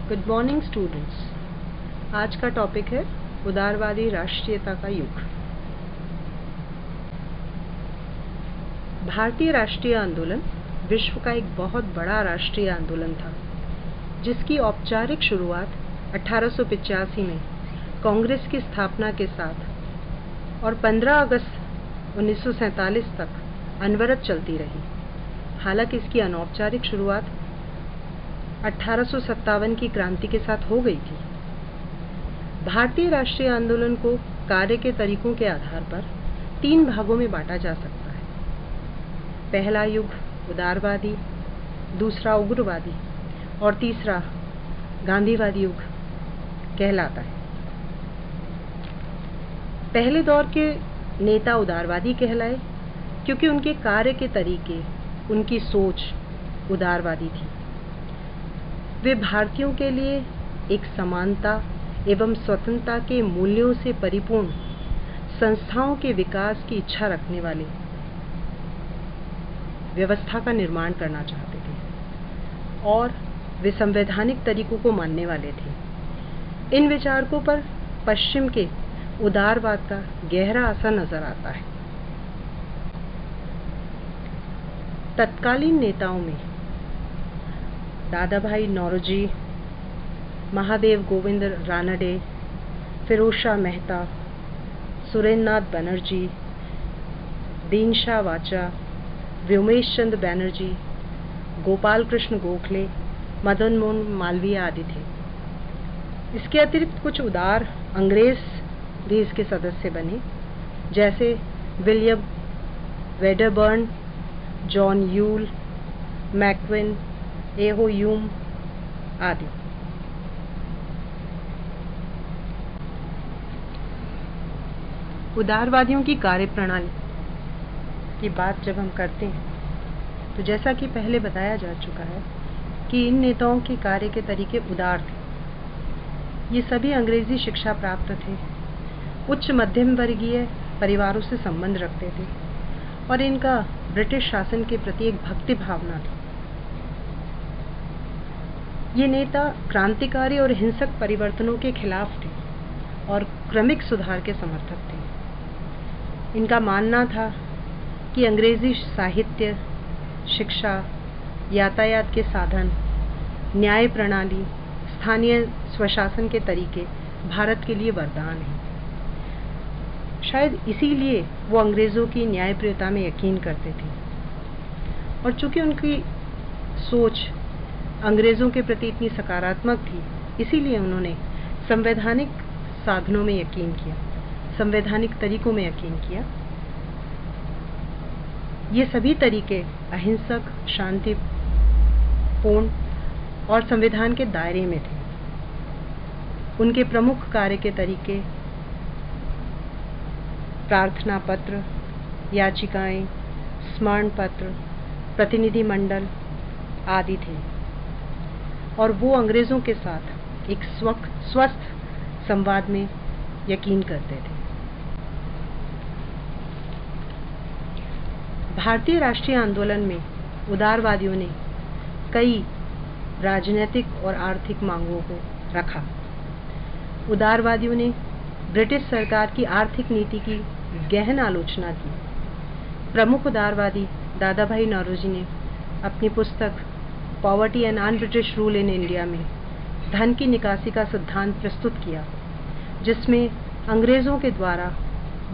Good morning students. आज का topic है उदारवादी राष्ट्रीयता का युग। भारतीय राष्ट्रीय आंदोलन विश्व का एक बहुत बड़ा राष्ट्रीय आंदोलन था, जिसकी औपचारिक शुरुआत 1885 में कांग्रेस की स्थापना के साथ और 15 अगस्त 1947 तक अनवरत चलती रही। हालांकि इसकी अनौपचारिक शुरुआत 1857 की क्रांति के साथ हो गई थी। भारतीय राष्ट्रीय आंदोलन को कार्य के तरीकों के आधार पर 3 भागों में बांटा जा सकता है। पहला युग उदारवादी, दूसरा उग्रवादी और तीसरा गांधीवादी युग कहलाता है। पहले दौर के नेता उदारवादी कहलाए क्योंकि उनके कार्य के तरीके, उनकी सोच उदारवादी थी। वे भारतीयों के लिए एक समानता एवं स्वतंत्रता के मूल्यों से परिपूर्ण संस्थाओं के विकास की इच्छा रखने वाले व्यवस्था का निर्माण करना चाहते थे और वे संवैधानिक तरीकों को मानने वाले थे। इन विचारकों पर पश्चिम के उदारवाद का गहरा असर नजर आता है। तत्कालीन नेताओं में दादाभाई नौरोजी, महादेव गोविंद रानडे, फिरोजशाह मेहता, सुरेंद्रनाथ बनर्जी, दीनशाह वाचा, व्योमेश चंद्र बैनर्जी, गोपाल कृष्ण गोखले, मदन मोहन मालवीय आदि थे। इसके अतिरिक्त कुछ उदार अंग्रेज भी इसके सदस्य बने, जैसे विलियम वेडरबर्न, जॉन यूल, मैक्विन, एहो यूम आदि। उदारवादियों की कार्यप्रणाली की बात जब हम करते हैं तो जैसा कि पहले बताया जा चुका है कि इन नेताओं के कार्य के तरीके उदार थे। ये सभी अंग्रेजी शिक्षा प्राप्त थे, उच्च मध्यम वर्गीय परिवारों से संबंध रखते थे और इनका ब्रिटिश शासन के प्रति एक भक्ति भावना थी। ये नेता क्रांतिकारी और हिंसक परिवर्तनों के खिलाफ थे और क्रमिक सुधार के समर्थक थे। इनका मानना था कि अंग्रेजी साहित्य, शिक्षा, यातायात के साधन, न्याय प्रणाली, स्थानीय स्वशासन के तरीके भारत के लिए वरदान हैं। शायद इसीलिए वो अंग्रेजों की न्यायप्रियता में यकीन करते थे और चूंकि उनकी सोच अंग्रेजों के प्रति इतनी सकारात्मक थी, इसीलिए उन्होंने संवैधानिक साधनों में यकीन किया, संवैधानिक तरीकों में यकीन किया। ये सभी तरीके अहिंसक, शांतिपूर्ण और संविधान के दायरे में थे। उनके प्रमुख कार्य के तरीके प्रार्थना पत्र, याचिकाएं, स्मरण पत्र, प्रतिनिधि मंडल आदि थे और वो अंग्रेजों के साथ एक स्वस्थ संवाद में यकीन करते थे। भारतीय राष्ट्रीय आंदोलन में उदारवादियों ने कई राजनीतिक और आर्थिक मांगों को रखा। उदारवादियों ने ब्रिटिश सरकार की आर्थिक नीति की गहन आलोचना की। प्रमुख उदारवादी दादाभाई नौरोजी ने अपनी पुस्तक poverty and un British rule in India में धन की निकासी का सिद्धांत प्रस्तुत किया, जिसमें अंग्रेजों के द्वारा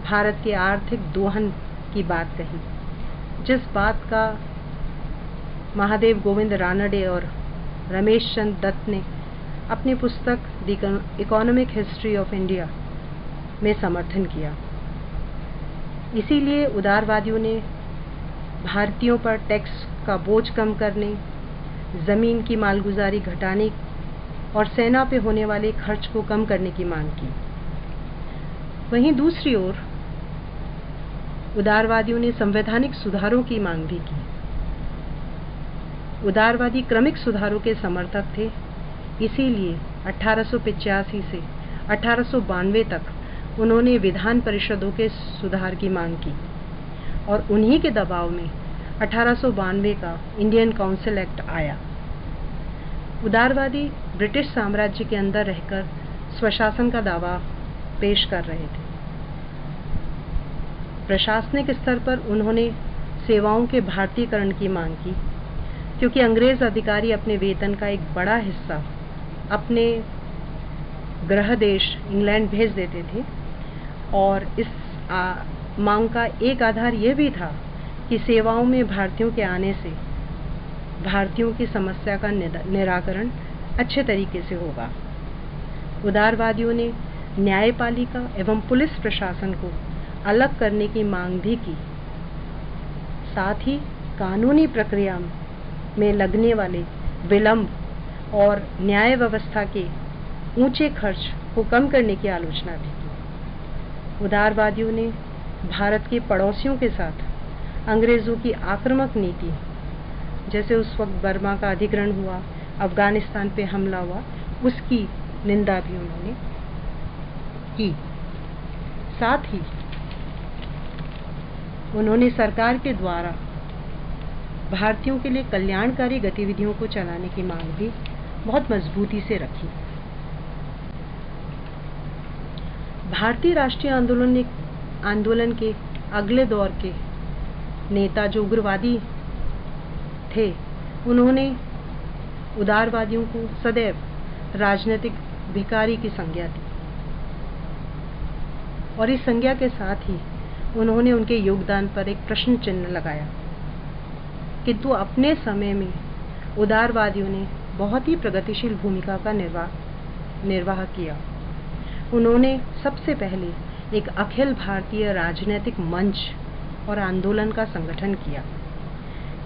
भारत के आर्थिक दोहन की बात कही, जिस बात का महादेव गोविंद रानडे और रमेश चंद्र दत्त ने अपनी पुस्तक the economic history of India में समर्थन किया। इसीलिए उदारवादियों ने भारतीयों पर टैक्स का बोझ कम करने, जमीन की मालगुजारी घटाने और सेना पे होने वाले खर्च को कम करने की मांग की। वहीं दूसरी ओर उदारवादियों ने संवैधानिक सुधारों की मांग भी की। उदारवादी क्रमिक सुधारों के समर्थक थे, इसीलिए 1885 से 1892 तक उन्होंने विधान परिषदों के सुधार की मांग की और उन्हीं के दबाव में 1892 का इंडियन काउंसिल एक्ट आया। उदारवादी ब्रिटिश साम्राज्य के अंदर रहकर स्वशासन का दावा पेश कर रहे थे। प्रशासनिक स्तर पर उन्होंने सेवाओं के भारतीयकरण की मांग की, क्योंकि अंग्रेज अधिकारी अपने वेतन का एक बड़ा हिस्सा अपने गृह देश इंग्लैंड भेज देते थे, और इस मांग का एक आधार यह भी था कि सेवाओं में भारतीयों के आने से भारतीयों की समस्या का निराकरण अच्छे तरीके से होगा। उदारवादियों ने न्यायपालिका एवं पुलिस प्रशासन को अलग करने की मांग भी की। साथ ही कानूनी प्रक्रिया में लगने वाले विलंब और न्याय व्यवस्था के ऊंचे खर्च को कम करने की आलोचना भी की। उदारवादियों ने भारत के पड़ोसियों के साथ अंग्रेजों की आक्रामक नीति, जैसे उस वक्त बर्मा का अधिग्रहण हुआ, अफगानिस्तान पे हमला हुआ, उसकी निंदा भी उन्होंने की। साथ ही उन्होंने सरकार के द्वारा भारतीयों के लिए कल्याणकारी गतिविधियों को चलाने की मांग भी बहुत मजबूती से रखी। भारतीय राष्ट्रीय आंदोलन के अगले दौर के नेता जो उग्रवादी थे, उन्होंने उदारवादियों को सदैव राजनीतिक भिखारी की संज्ञा दी, और इस संज्ञा के साथ ही उन्होंने उनके योगदान पर एक प्रश्न चिन्ह लगाया। किंतु अपने समय में उदारवादियों ने बहुत ही प्रगतिशील भूमिका का निर्वाह किया। उन्होंने सबसे पहले एक अखिल भारतीय राजनीतिक मंच और आंदोलन का संगठन किया।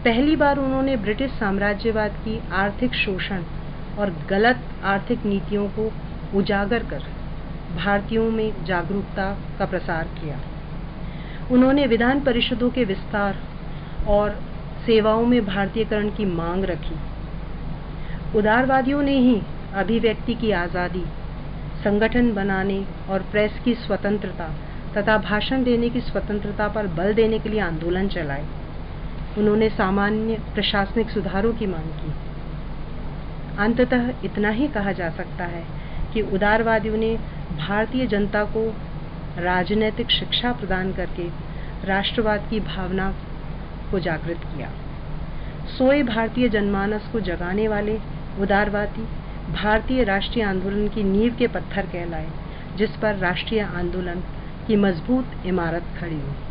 पहली बार उन्होंने ब्रिटिश साम्राज्यवाद की आर्थिक शोषण और गलत आर्थिक नीतियों को उजागर कर भारतीयों में जागरूकता का प्रसार किया। उन्होंने विधान परिषदों के विस्तार और सेवाओं में भारतीयकरण की मांग रखी। उदारवादियों ने ही अभिव्यक्ति की आज़ादी, संगठन बनाने और प्रेस की स्वतंत्रता तथा भाषण देने की स्वतंत्रता पर बल देने के लिए आंदोलन चलाए। उन्होंने सामान्य प्रशासनिक सुधारों की मांग की। अंततः इतना ही कहा जा सकता है कि उदारवादियों ने भारतीय जनता को राजनैतिक शिक्षा प्रदान करके राष्ट्रवाद की भावना को जागृत किया। सोए भारतीय जनमानस को जगाने वाले उदारवादी भारतीय राष्ट्रीय आंदोलन की नींव के पत्थर कहलाए, जिस पर राष्ट्रीय आंदोलन की मजबूत इमारत खड़ी हुई।